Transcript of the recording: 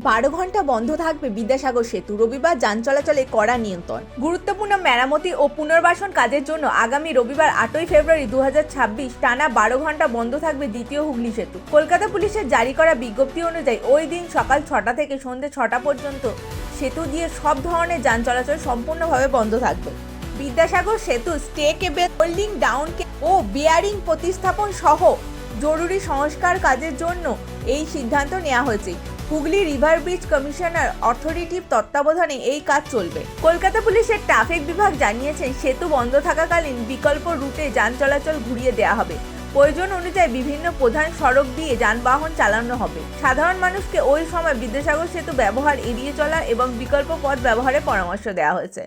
12 ঘন্টা বন্ধ থাকবে বিদ্যাসাগর সেতু, রবিবার যান চলাচলে কড়া নিয়ন্ত্রণ। গুরুত্বপূর্ণ মেরামতি ও পুনর্বাসন কাজের জন্য আগামী রবিবার 8 ফেব্রুয়ারি 2026 টানা 12 ঘন্টা বন্ধ থাকবে দ্বিতীয় হুগলি সেতু। কলকাতা পুলিশের জারি করা বিজ্ঞপ্তি অনুযায়ী ওই দিন সকাল 6টা থেকে সন্ধ্যে 6টা পর্যন্ত সেতু দিয়ে সব ধরনের যান চলাচল সম্পূর্ণভাবে বন্ধ থাকবে। বিদ্যাসাগর সেতু স্টে কেবল, হোল্ডিং ডাউন ও বিয়ারিং প্রতিস্থাপন সহ জরুরি সংস্কার কাজের জন্য এই সিদ্ধান্ত নেওয়া হয়েছে। হুগলি রিভার ব্রিজ কমিশনার অথরিটির তত্ত্বাবধানে এই কাজ চলবে। কলকাতা পুলিশের ট্রাফিক বিভাগ জানিয়েছে, সেতু বন্ধ থাকাকালীন বিকল্প রুটে যান চলাচল ঘুরিয়ে দেওয়া হবে। প্রয়োজন অনুযায়ী বিভিন্ন প্রধান সড়ক দিয়ে যানবাহন চালানো হবে। সাধারণ মানুষকে ওই সময় বিদ্যাসাগর সেতু ব্যবহার এড়িয়ে চলা এবং বিকল্প পথ ব্যবহারের পরামর্শ দেওয়া হয়েছে।